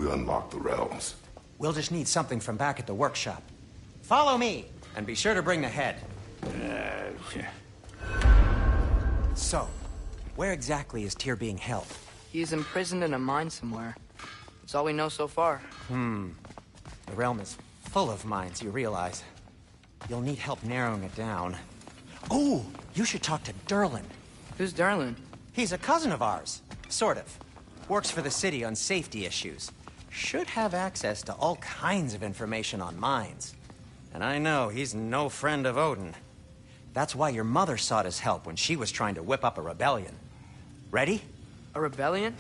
We unlock the realms. We'll just need something from back at the workshop. Follow me, and be sure to bring the head. So, where exactly is Tyr being held? He's imprisoned in a mine somewhere. That's all we know so far. The realm is full of mines, you realize. You'll need help narrowing it down. Oh, you should talk to Durlin. Who's Darlin? He's a cousin of ours. Sort of. Works for the city on safety issues. Should have access to all kinds of information on mines. And I know he's no friend of Odin. That's why your mother sought his help when she was trying to whip up a rebellion. Ready? A rebellion?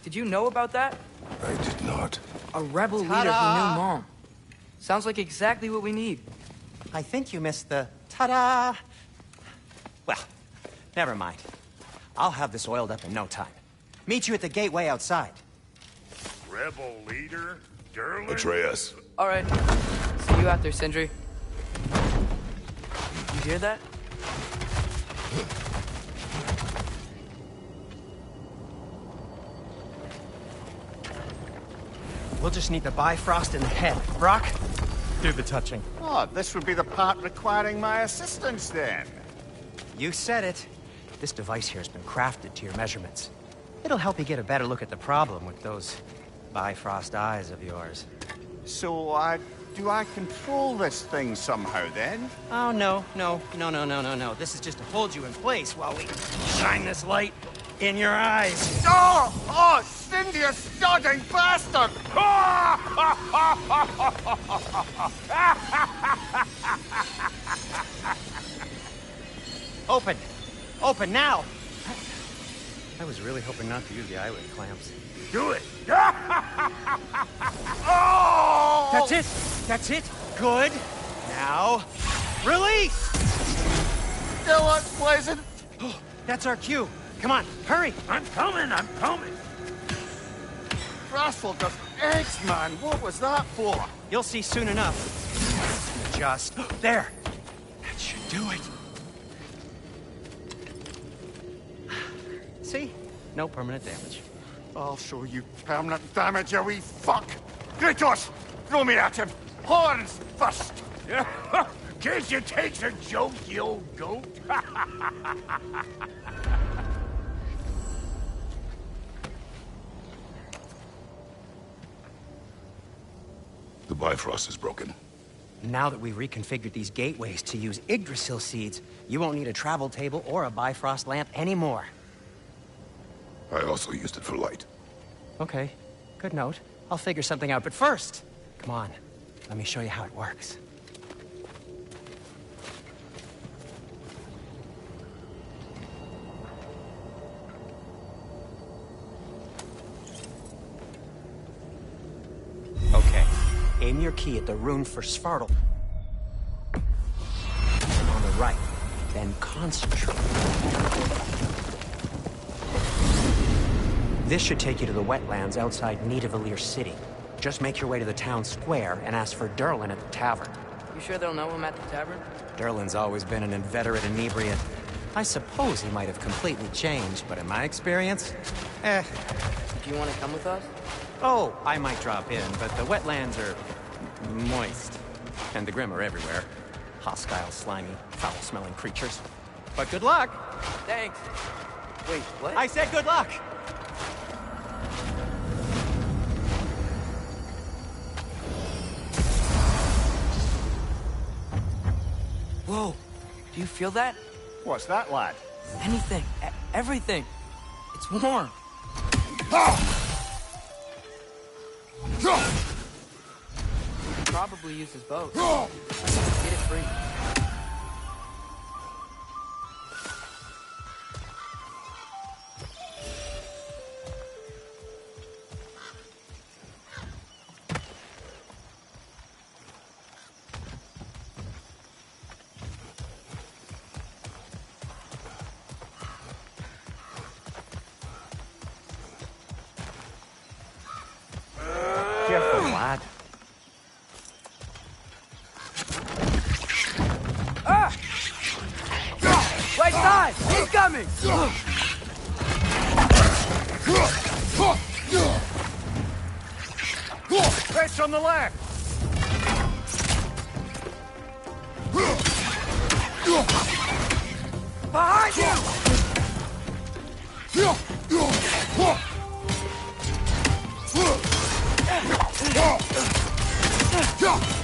Did you know about that? I did not. A rebel leader who knew Mom. Sounds like exactly what we need. I think you missed the ta-da. Well, never mind. I'll have this oiled up in no time. Meet you at the gateway outside. Rebel leader? Durlin? Atreus. All right. See you out there, Sindri. You hear that? We'll just need the Bifrost in the head. Brock, do the touching. Oh, this would be the part requiring my assistance then. You said it. This device here has been crafted to your measurements. It'll help you get a better look at the problem with those Bifrost eyes of yours. So, do I control this thing somehow then? Oh, no. This is just to hold you in place while we shine this light in your eyes. Oh, Cindy, you sodding bastard! Open! Open now! I was really hoping not to use the eyelid clamps. Do it! Oh! That's it! That's it! Good! Now, release! Still unpleasant. That's our cue. Come on, hurry! I'm coming! Rascal does eggs, man. What was that for? You'll see soon enough. Just there. That should do it. See? No permanent damage. I'll show you permanent damage, you wee fuck! Kratos! Throw me at him! Horns first! Guess you takes a joke, you old goat. The Bifrost is broken. Now that we've reconfigured these gateways to use Yggdrasil seeds, you won't need a travel table or a Bifrost lamp anymore. I also used it for light. Okay, good note. I'll figure something out, but first, come on, let me show you how it works. Okay, aim your key at the rune for Svartal. On the right, then concentrate. This should take you to the wetlands outside Nidavellir City. Just make your way to the town square and ask for Durlin at the tavern. You sure they'll know him at the tavern? Durlin's always been an inveterate inebriate. I suppose he might have completely changed, but in my experience, Do you want to come with us? Oh, I might drop in, but the wetlands are moist. And the Grim are everywhere. Hostile, slimy, foul-smelling creatures. But good luck! Thanks. Wait, what? I said good luck! Whoa, do you feel that? What's that, lad? Anything, everything. It's warm. Probably use his boat. Get it free. Careful, lad. Right side! He's coming! Red's on the left! Behind you!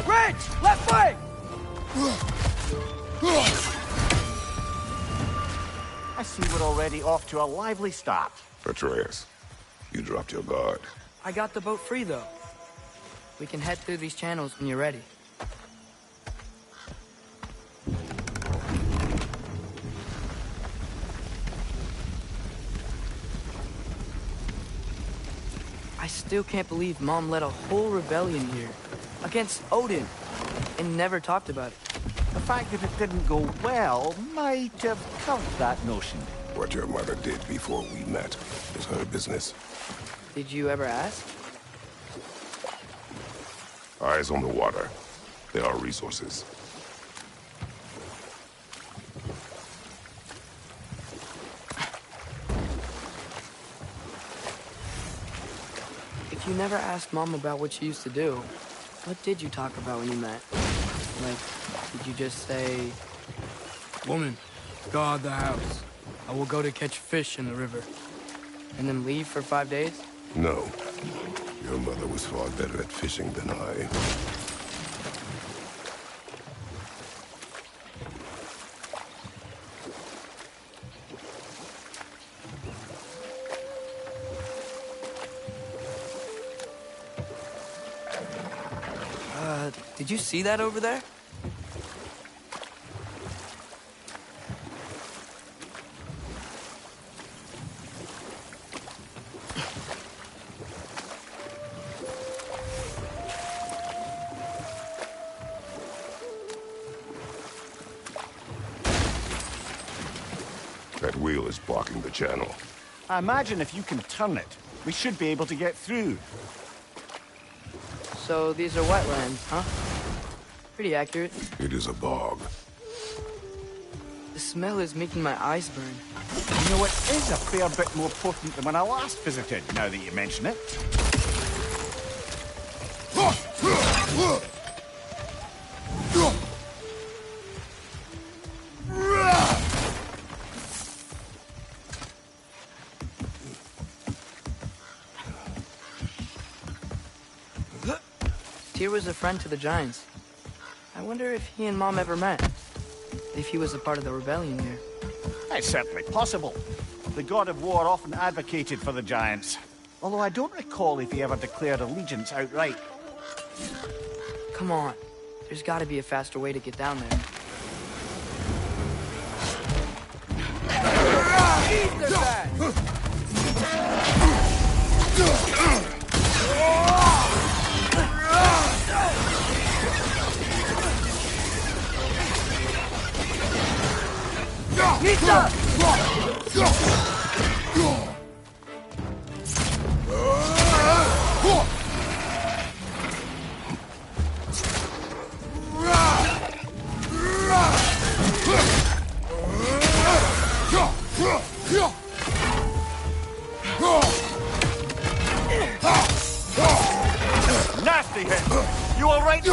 Rich! Left flank! I see we're already off to a lively start. Atreus, you dropped your guard. I got the boat free, though. We can head through these channels when you're ready. I still can't believe Mom led a whole rebellion here against Odin and never talked about it. The fact that it didn't go well might have covered that notion. What your mother did before we met is her business. Did you ever ask? Eyes on the water. There are resources. If you never asked Mom about what she used to do, what did you talk about when you met? Like, did you just say... Woman, guard the house. I will go to catch fish in the river. And then leave for 5 days? No. Your mother was far better at fishing than I. Did you see that over there? That wheel is blocking the channel. I imagine if you can turn it, we should be able to get through. So these are wetlands, huh? Pretty accurate. It is a bog. The smell is making my eyes burn. You know, it is a fair bit more potent than when I last visited, now that you mention it. Tyr was a friend to the Giants. I wonder if he and Mom ever met. If he was a part of the rebellion here. It's certainly possible. The god of war often advocated for the Giants. Although I don't recall if he ever declared allegiance outright. Come on. There's gotta be a faster way to get down there. Eat their back! Pizza! Nasty hit! You all right?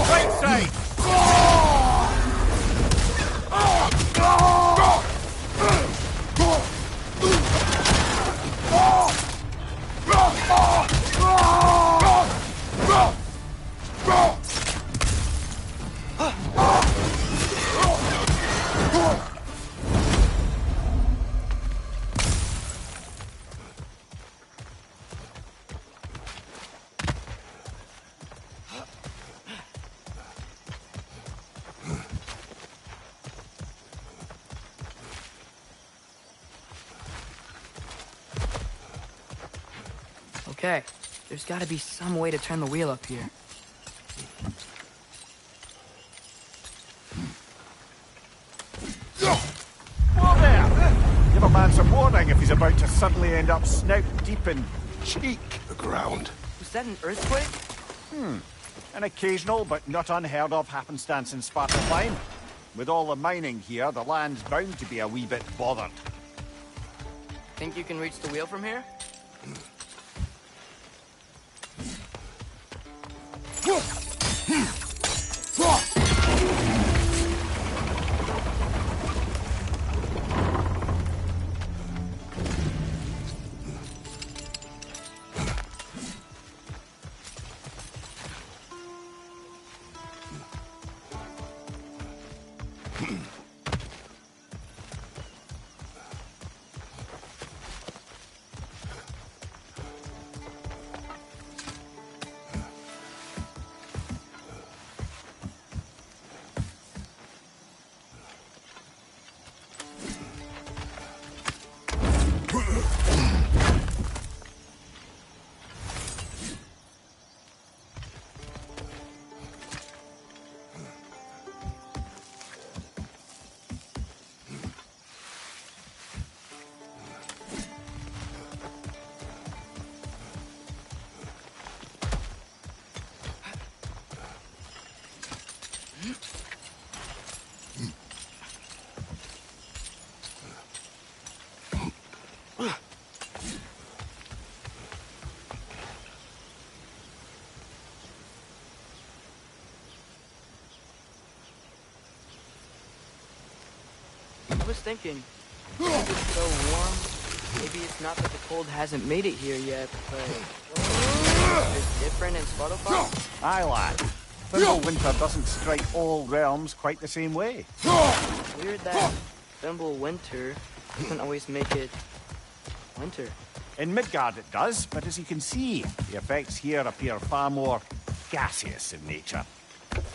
Right side! Okay, there's gotta be some way to turn the wheel up here. Whoa there! Give a man some warning if he's about to suddenly end up snout deep in cheek. The ground. Was that an earthquake? An occasional but not unheard of happenstance in Sparta. With all the mining here, the land's bound to be a wee bit bothered. Think you can reach the wheel from here? I was thinking, it's so warm. Maybe it's not that the cold hasn't made it here yet, but it's different in Spotify. Aye, lad. Thimble winter doesn't strike all realms quite the same way. Weird that Thimble winter doesn't always make it winter. In Midgard it does, but as you can see, the effects here appear far more gaseous in nature.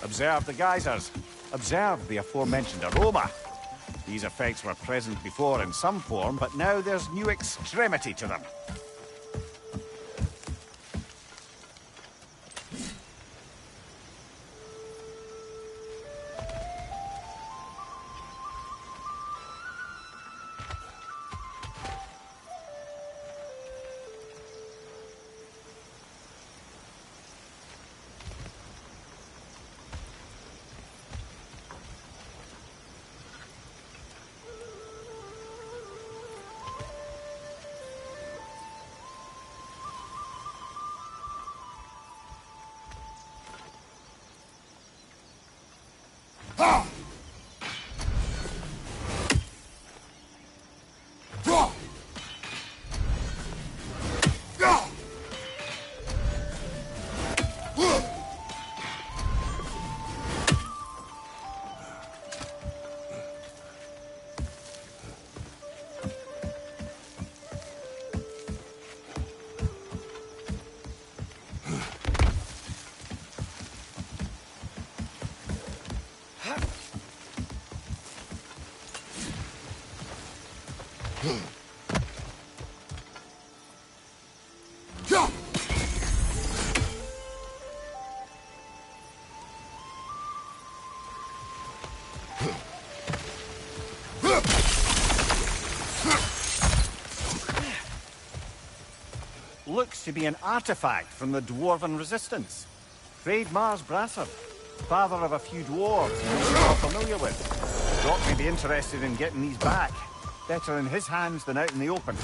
Observe the geysers. Observe the aforementioned aroma. These effects were present before in some form, but now there's new extremity to them. Looks to be an artifact from the Dwarven Resistance. Freyed Mars Brasser, father of a few dwarves you're familiar with. Doc may be interested in getting these back. Better in his hands than out in the open.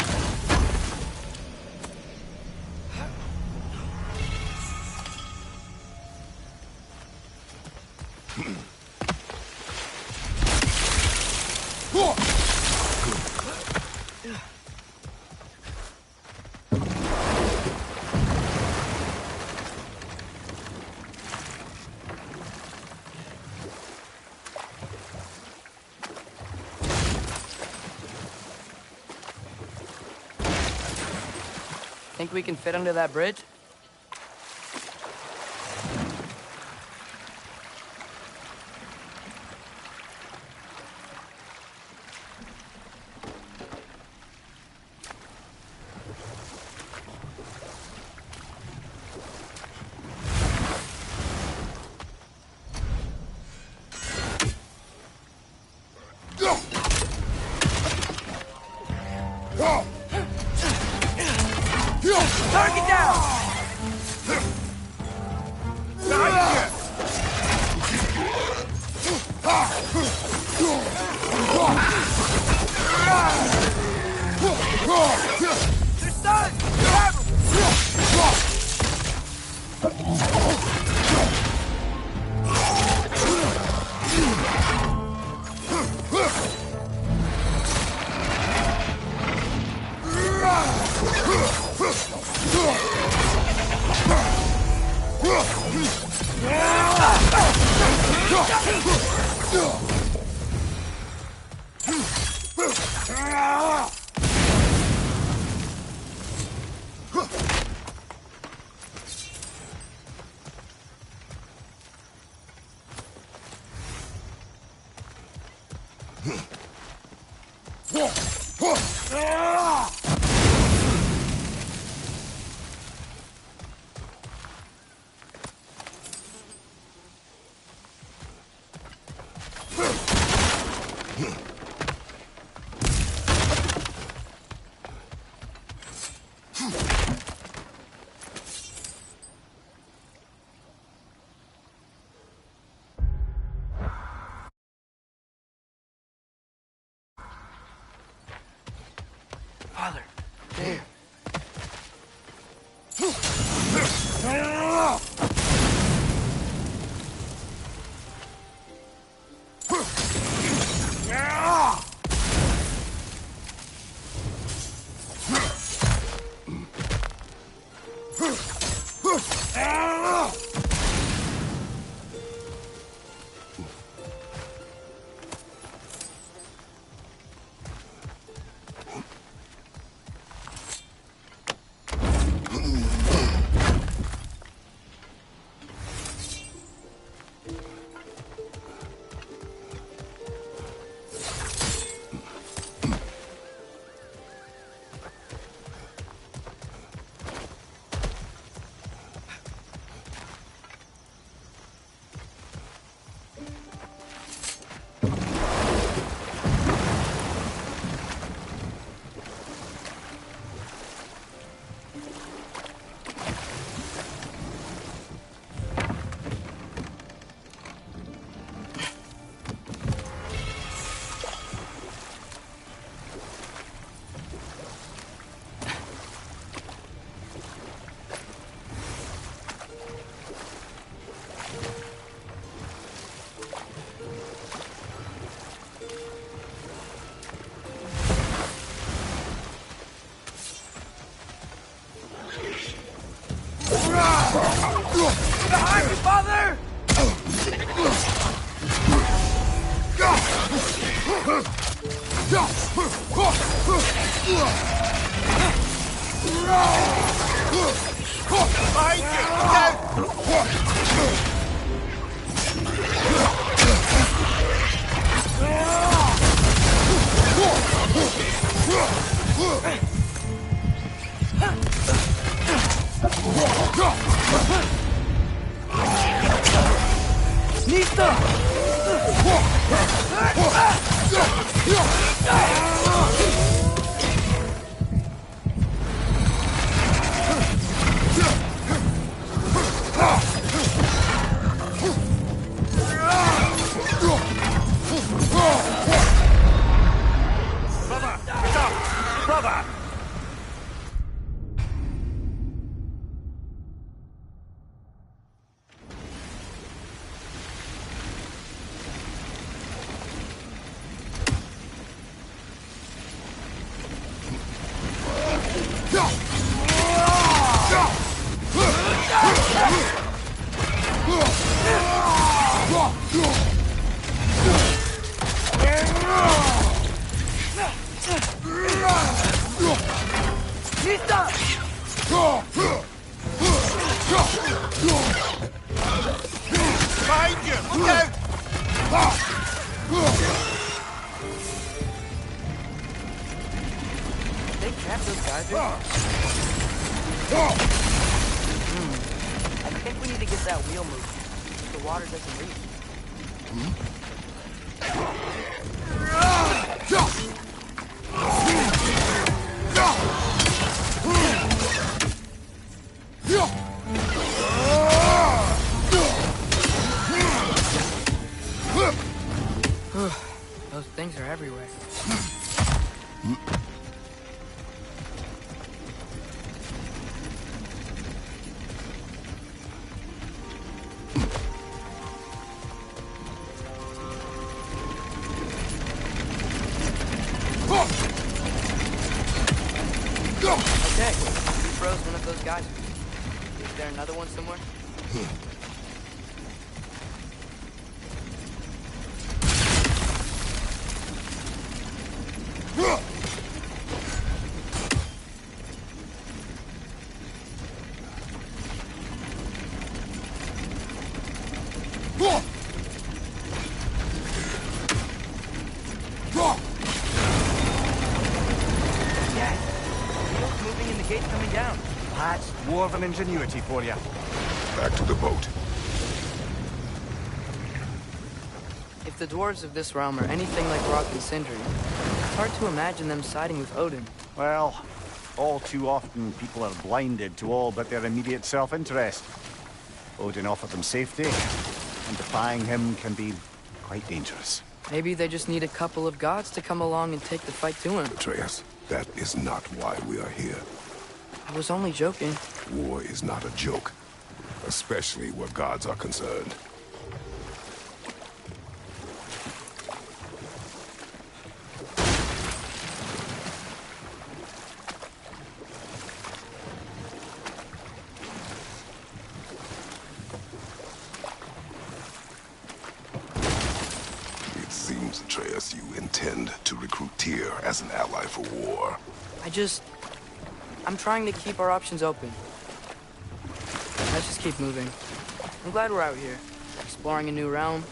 Think we can fit under that bridge? Target down! Father, there. Behind you, Father! Behind Nista! Brother! Get up! Brother! Behind you! Look out! They trapped those guys. I think we need to get that wheel moving. The water doesn't leak. Those things are everywhere. Wheels moving and the gate's coming down. That's dwarven ingenuity for you. Back to the boat. If the dwarves of this realm are anything like Rock and Sindri, it's hard to imagine them siding with Odin. Well, all too often people are blinded to all but their immediate self-interest. Odin offered them safety, and defying him can be quite dangerous. Maybe they just need a couple of gods to come along and take the fight to him. Atreus, that is not why we are here. I was only joking. War is not a joke, especially where gods are concerned. It seems, Atreus, you intend to recruit Tyr as an ally for war. I'm trying to keep our options open. Let's just keep moving. I'm glad we're out here, exploring a new realm.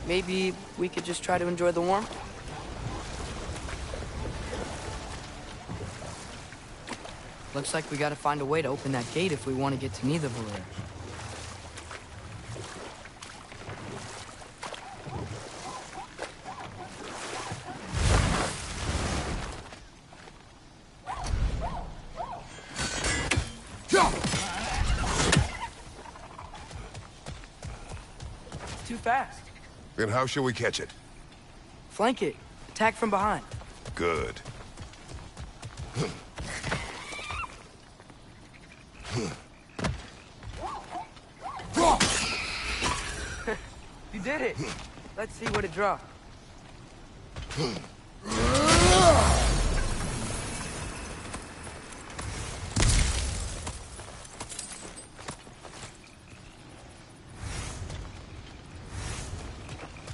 Maybe we could just try to enjoy the warmth? Looks like we gotta find a way to open that gate if we want to get to Nidavellir. Too fast. Then how shall we catch it? Flank it. Attack from behind. Good. You did it. Let's see what it draws.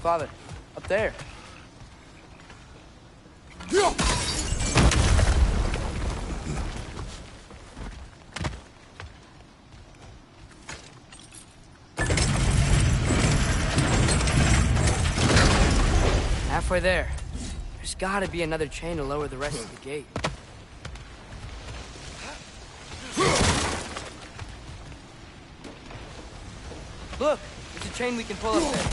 Father, up there. Halfway there. There's gotta be another chain to lower the rest of the gate. Look, there's a chain we can pull up there.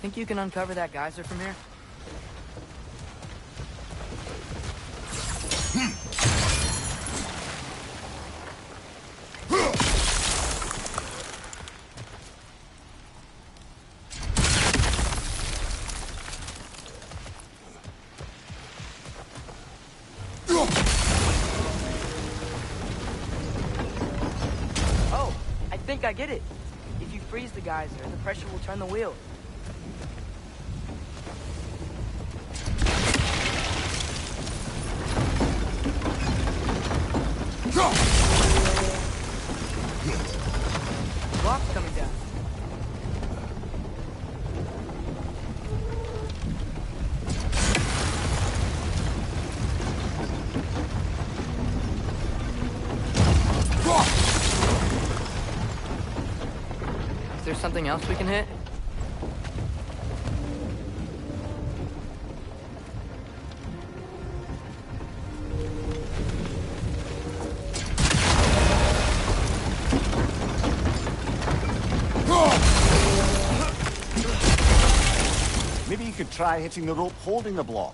Think you can uncover that geyser from here? Oh, I think I get it. If you freeze the geyser, the pressure will turn the wheel. Block's coming down. there something else we can hit? Maybe you could try hitting the rope holding the block.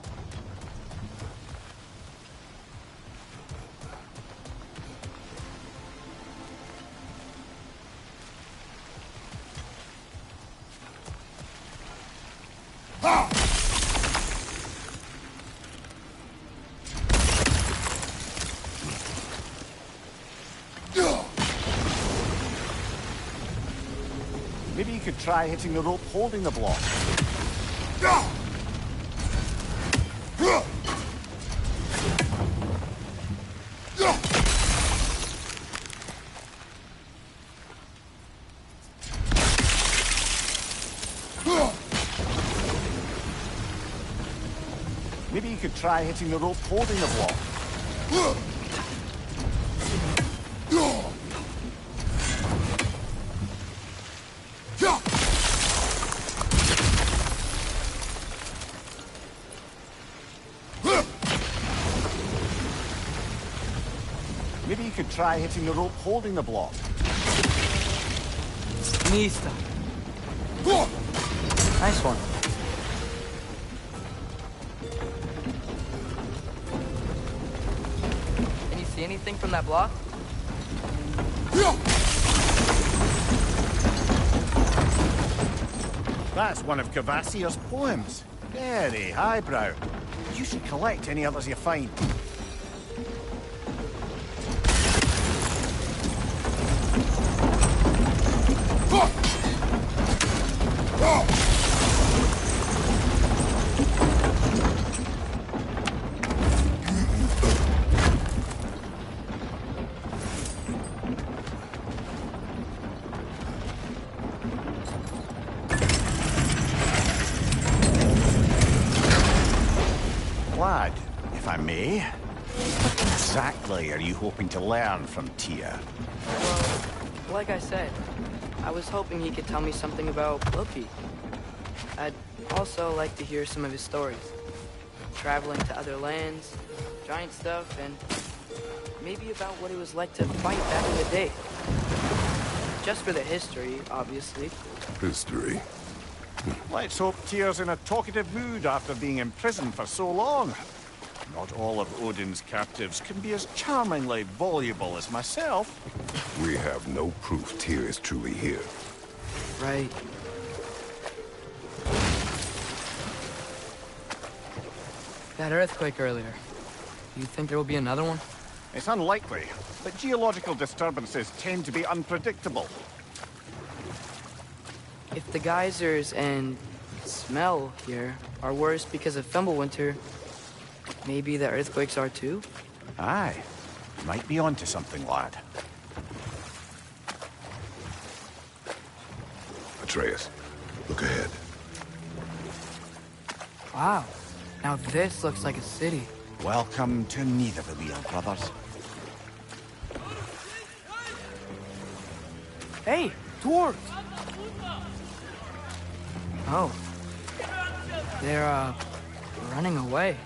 Maybe you could try hitting the rope holding the block. Maybe you could try hitting the rope holding the block. Maybe you could try hitting the rope holding the block. Mista. Nice one. Can you see anything from that block? That's one of Cavassier's poems. Very highbrow. You should collect any others you find. Lad, if I may, what exactly are you hoping to learn from Tyr? Well, like I said, I was hoping he could tell me something about Loki. I'd also like to hear some of his stories. Traveling to other lands, giant stuff, and maybe about what it was like to fight back in the day. Just for the history, obviously. History. Let's hope Tyr's in a talkative mood after being imprisoned for so long. Not all of Odin's captives can be as charmingly voluble as myself. We have no proof Tyr is truly here. Right. That earthquake earlier. You think there will be another one? It's unlikely, but geological disturbances tend to be unpredictable. If the geysers and smell here are worse because of Fimbulwinter, maybe the earthquakes are too? Aye. You might be onto something, lad. Atreus, look ahead. Wow. Now this looks like a city. Welcome to Nidavellir, brothers. Hey, dwarves! Oh. They're, running away.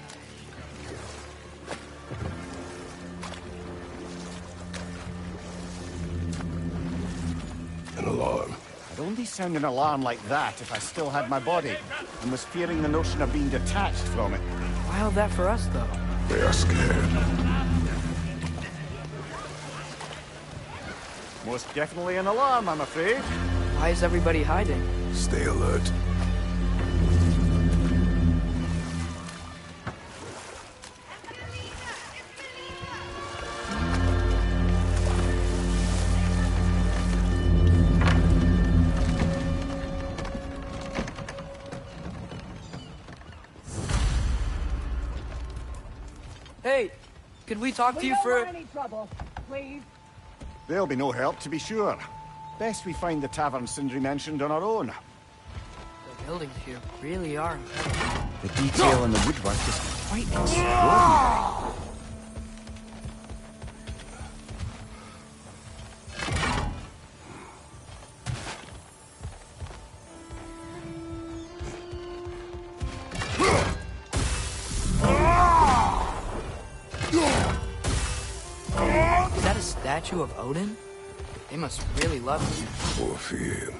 An alarm. I'd only sound an alarm like that if I still had my body, and was fearing the notion of being detached from it. Why all that for us, though? They are scared. Most definitely an alarm, I'm afraid. Why is everybody hiding? Stay alert. Hey, could we talk to you for... any trouble, please. There'll be no help, to be sure. Best we find the tavern Sindri mentioned on our own. The buildings here really are incredible. The detail in the woodwork is quite extraordinary. statue of Odin? They must really love him. Or fear him.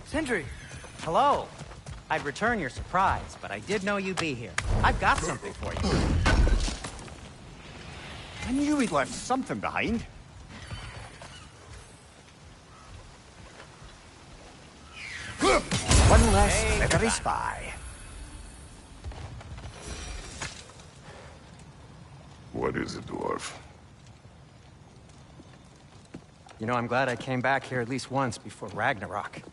Sindri! Hello. I'd return your surprise, but I did know you'd be here. I've got something for you. I knew he'd left something behind. One less slithery spy. What is it, dwarf? You know, I'm glad I came back here at least once before Ragnarok.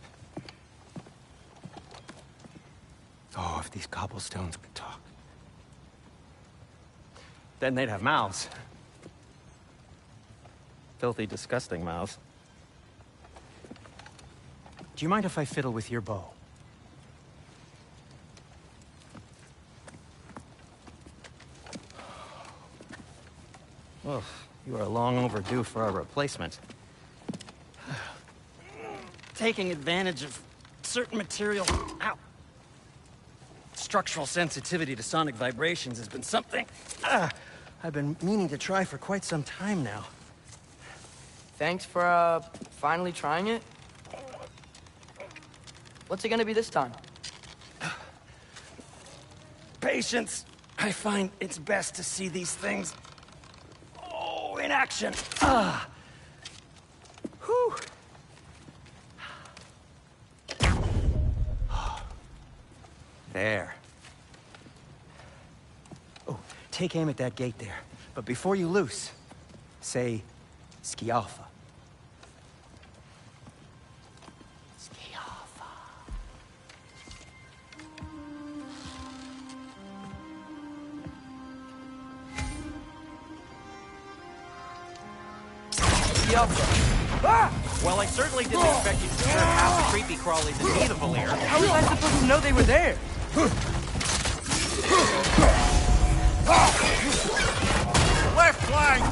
Oh, if these cobblestones could talk. Then they'd have mouths. Filthy, disgusting mouths. Do you mind if I fiddle with your bow? Oh, you are long overdue for a replacement. Taking advantage of certain material. Ow. Structural sensitivity to sonic vibrations has been something I've been meaning to try for quite some time now. Thanks for, finally trying it. What's it gonna be this time? Patience. I find it's best to see these things, in action. Whew. There. Oh, take aim at that gate there. But before you loose, say, Skialfa. Skialfa. Well, I certainly didn't expect you to serve half the creepy crawlies in need of Valir. How was I supposed to know they were there? Left flank!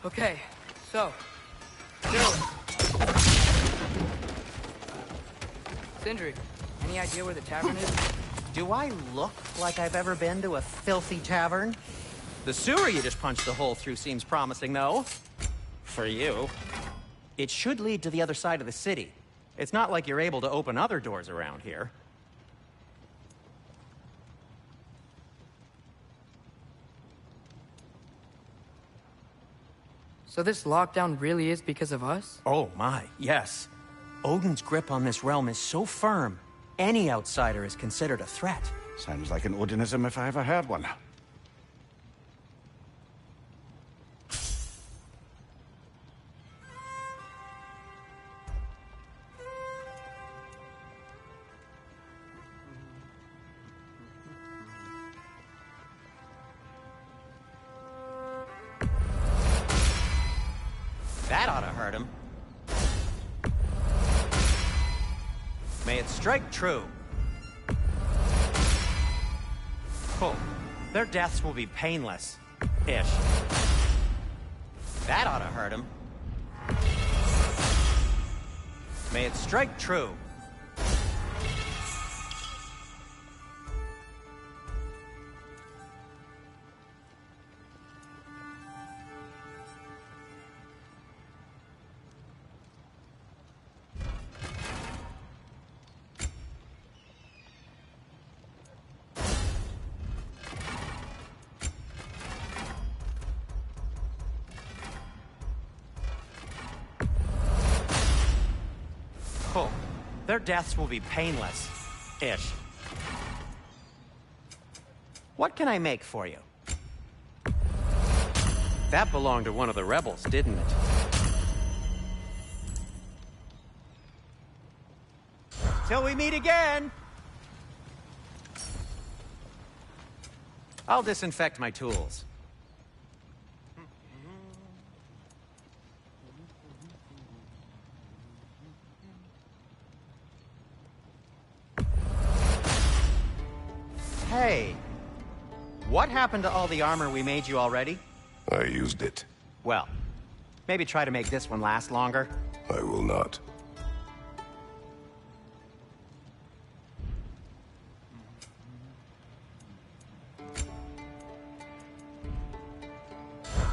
Okay, so... Sindri, any idea where the tavern is? Do I look like I've ever been to a filthy tavern? The sewer you just punched a hole through seems promising, though. For you. It should lead to the other side of the city. It's not like you're able to open other doors around here. So this lockdown really is because of us? Oh my, yes. Odin's grip on this realm is so firm, any outsider is considered a threat. Sounds like an Odinism if I ever heard one. That ought to hurt him. May it strike true. Cool. Their deaths will be painless-ish. That ought to hurt him. May it strike true. Cool. Their deaths will be painless-ish. What can I make for you? That belonged to one of the rebels, didn't it? Till we meet again! I'll disinfect my tools. Hey, what happened to all the armor we made you already? I used it. Well, maybe try to make this one last longer. I will not.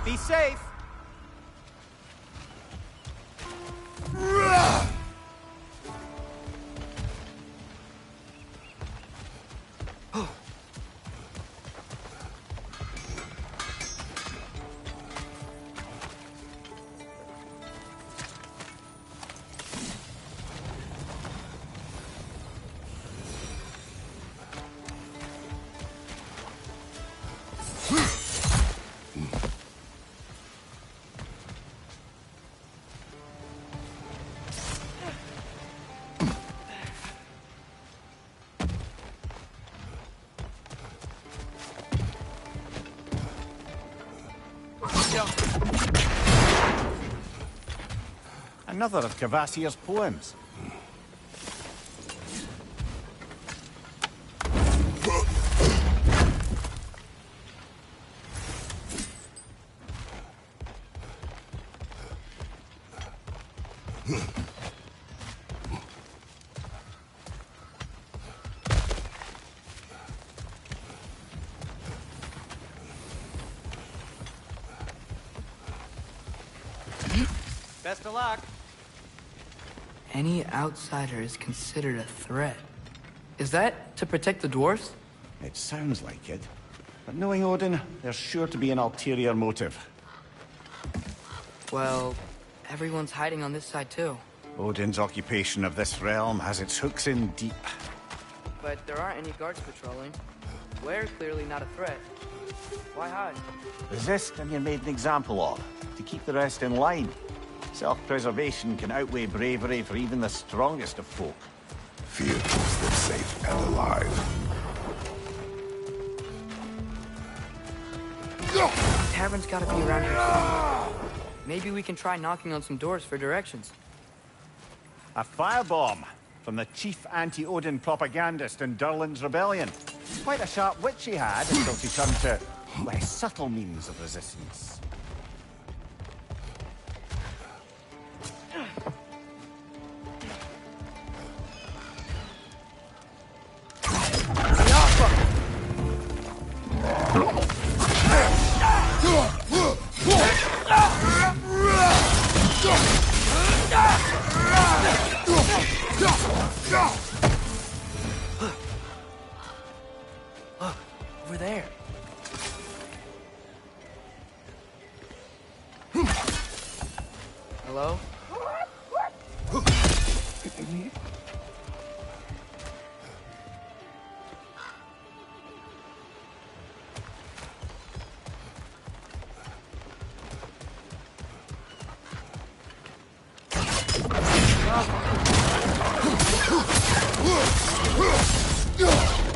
Be safe! Another of Cavassier's poems. Best of luck. Any outsider is considered a threat. Is that to protect the dwarves? It sounds like it. But knowing Odin, there's sure to be an ulterior motive. Well, everyone's hiding on this side too. Odin's occupation of this realm has its hooks in deep. But there aren't any guards patrolling. We're clearly not a threat. Why hide? Resist and you're made an example of, to keep the rest in line. Self-preservation can outweigh bravery for even the strongest of folk. Fear keeps them safe and alive. The tavern's gotta be around here somewhere. Maybe we can try knocking on some doors for directions. A firebomb from the chief anti-Odin propagandist in Durlin's rebellion. Quite a sharp wit she had until she turned to less subtle means of resistance. Look, over there. Hello?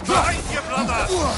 Behind you, brother!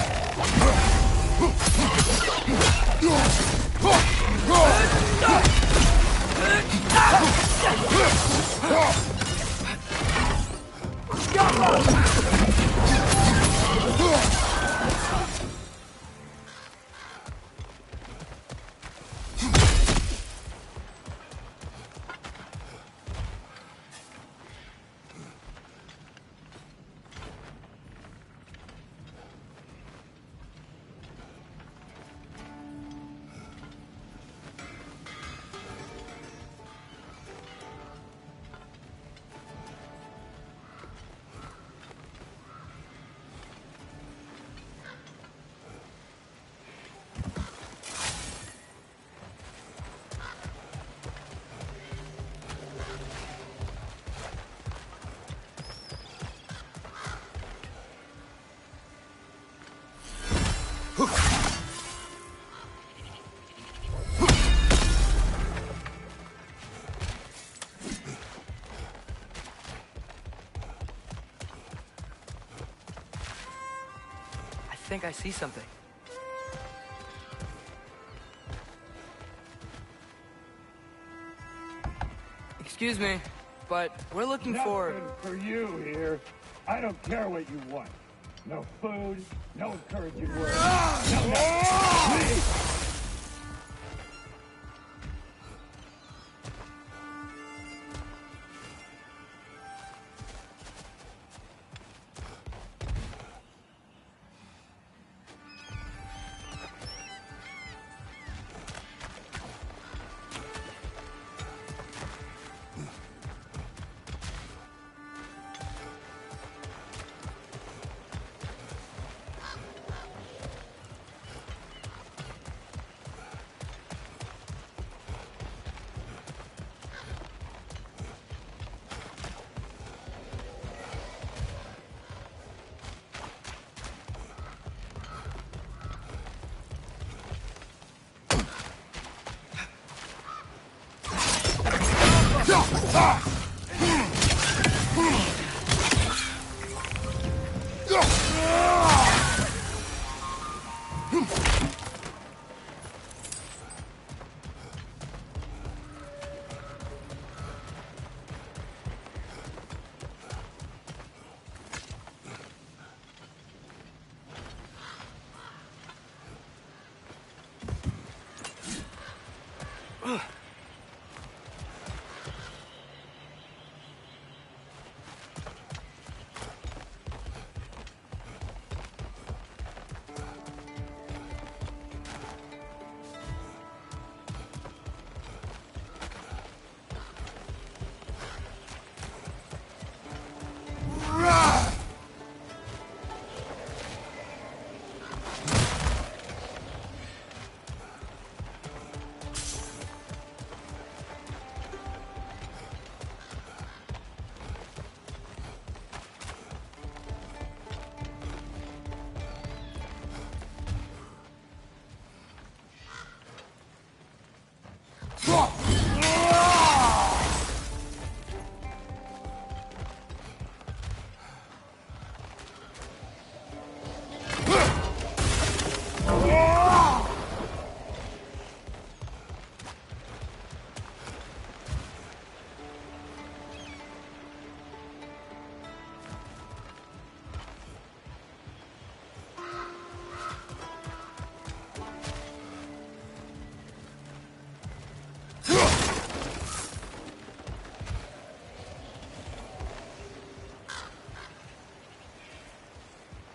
think I see something. Excuse me, but we're looking for... Nothing for you here. I don't care what you want. No food, no encouraging words. No.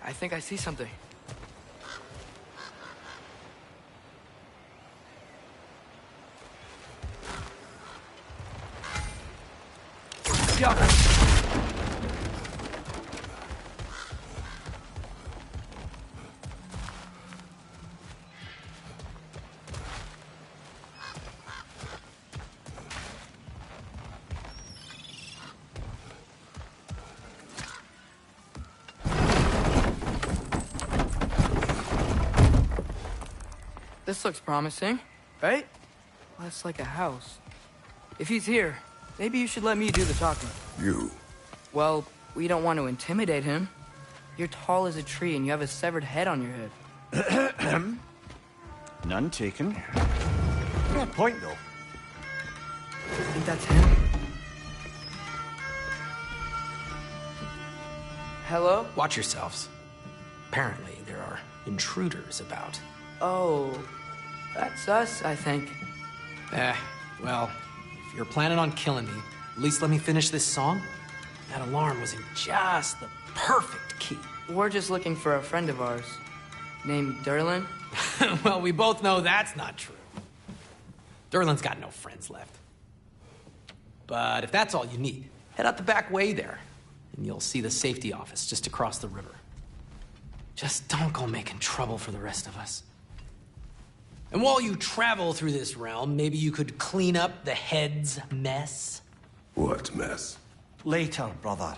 I think I see something. Yeah. This looks promising, right? Well, that's like a house. If he's here, maybe you should let me do the talking. You? Well, we don't want to intimidate him. You're tall as a tree and you have a severed head on your head. None taken. Fair point, though. I think that's him. Hello? Watch yourselves. Apparently, there are intruders about. Oh, that's us, I think. Well, if you're planning on killing me, at least let me finish this song. That alarm was in just the perfect key. We're just looking for a friend of ours, named Derlin. Well, we both know that's not true. Derlin's got no friends left. But if that's all you need, head out the back way there, and you'll see the safety office just across the river. Just don't go making trouble for the rest of us. And while you travel through this realm, maybe you could clean up the head's mess? What mess? Later, brother.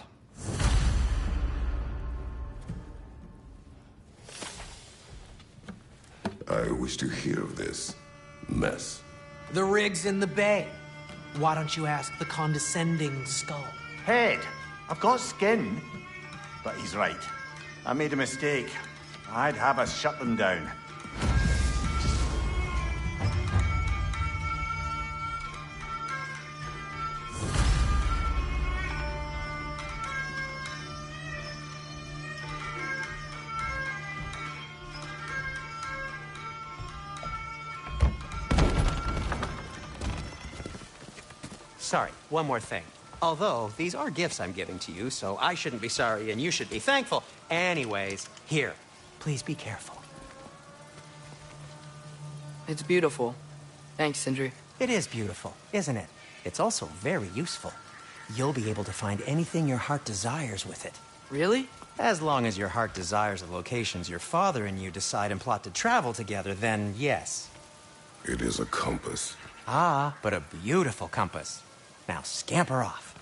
I wish to hear of this mess. The rig's in the bay. Why don't you ask the condescending skull? Head. I've got skin. But he's right. I made a mistake. I'd have us shut them down. Sorry, one more thing. Although, these are gifts I'm giving to you, so I shouldn't be sorry and you should be thankful. Anyways, here. Please be careful. It's beautiful. Thanks, Sindri. It is beautiful, isn't it? It's also very useful. You'll be able to find anything your heart desires with it. Really? As long as your heart desires the locations your father and you decide and plot to travel together, then yes. It is a compass. Ah, but a beautiful compass. Now scamper off.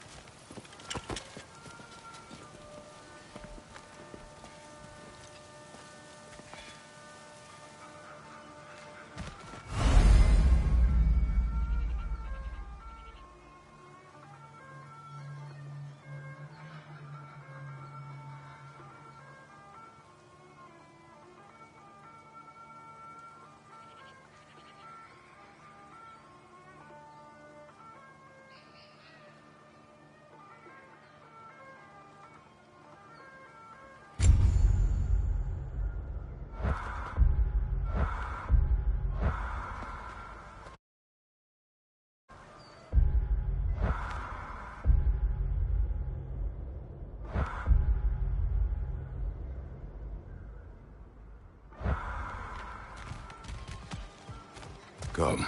Come.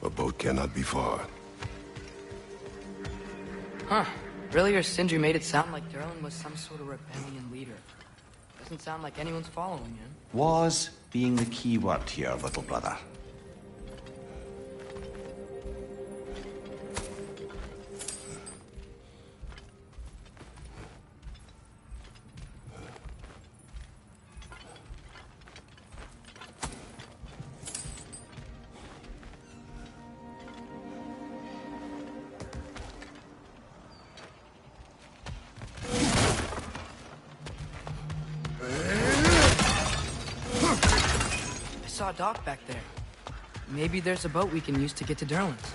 A boat cannot be far. Huh. Earlier, Sindri made it sound like Durlin was some sort of rebellion leader. Doesn't sound like anyone's following him. Was being the key word here, little brother. I saw a dock back there. Maybe there's a boat we can use to get to Durlin's.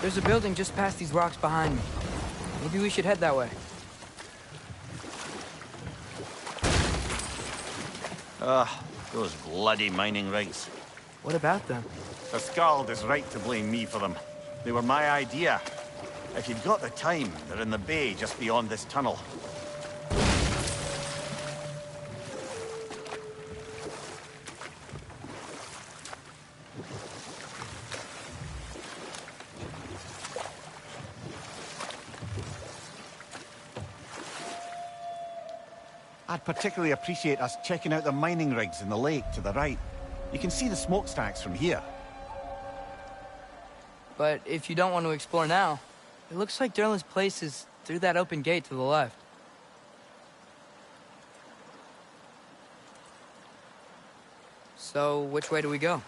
There's a building just past these rocks behind me. Maybe we should head that way. Those bloody mining rigs. What about them? The Skald is right to blame me for them. They were my idea. If you've got the time, they're in the bay just beyond this tunnel. I'd particularly appreciate us checking out the mining rigs in the lake to the right. You can see the smokestacks from here. But if you don't want to explore now, it looks like Durlin's place is through that open gate to the left. So, which way do we go?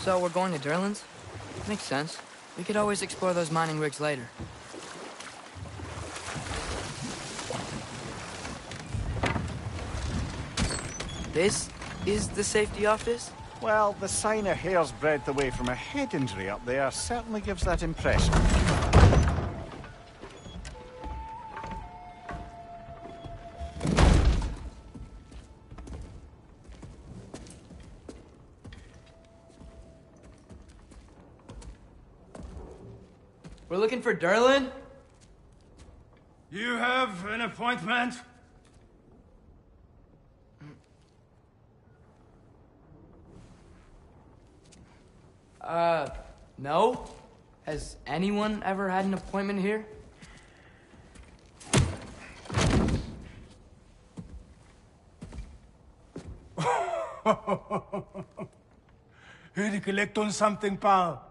So, we're going to Durlin's? Makes sense. We could always explore those mining rigs later. This is the safety office? Well, the sign a hair's breadth away from a head injury up there certainly gives that impression. We're looking for Derlin? You have an appointment? No? Has anyone ever had an appointment here? Here to collect on something, pal?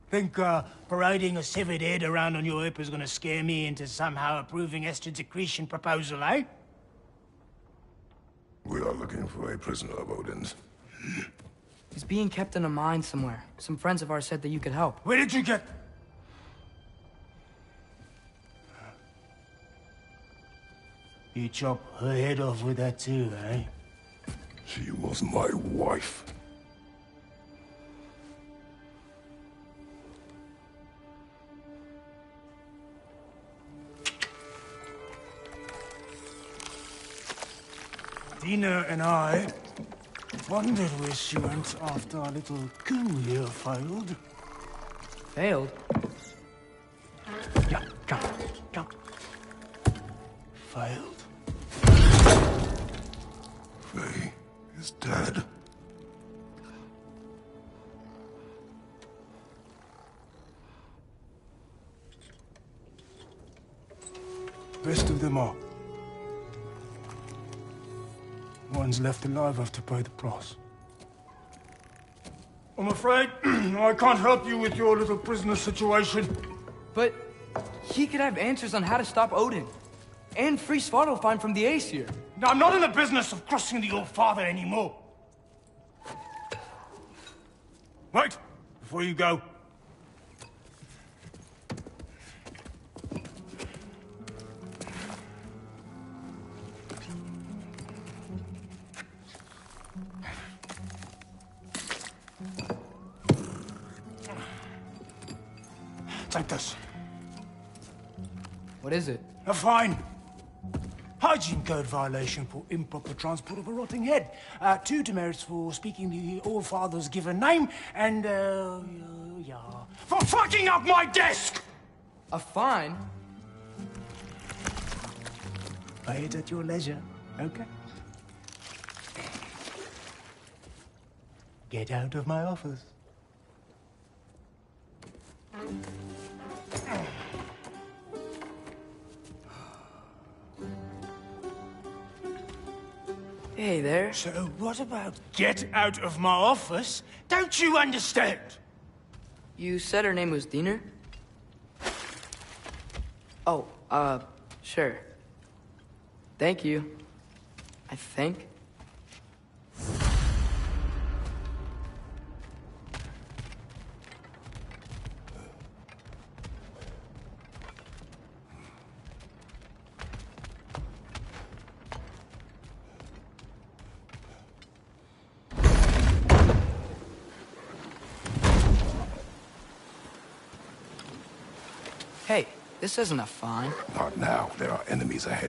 Think, parading a severed head around on your hip is gonna scare me into somehow approving Esther's accretion proposal, eh? We are looking for a prisoner of Odin's. He's being kept in a mine somewhere. Some friends of ours said that you could help. Where did you get... You chop her head off with that too, eh? She was my wife. Dina and I wondered where she went after our little coup here failed. Failed? Jump, jump, jump. Failed. Faye is dead. Best of them all. One's left alive have to pay the price. I'm afraid I can't help you with your little prisoner situation. But he could have answers on how to stop Odin. And free Svartalfheim from the Aesir. Now, I'm not in the business of crossing the old father anymore. Wait, before you go. Take this. What is it? A fine. Hygiene code violation for improper transport of a rotting head. 2 demerits for speaking the All-Father's given name, and, yeah, for fucking up my desk! A fine? Pay it at your leisure, okay? Get out of my office. Hey there. So what about get out of my office? Don't you understand? You said her name was Diener? Oh, sure. Thank you. I think. Hey, this isn't a fine. Not now. There are enemies ahead.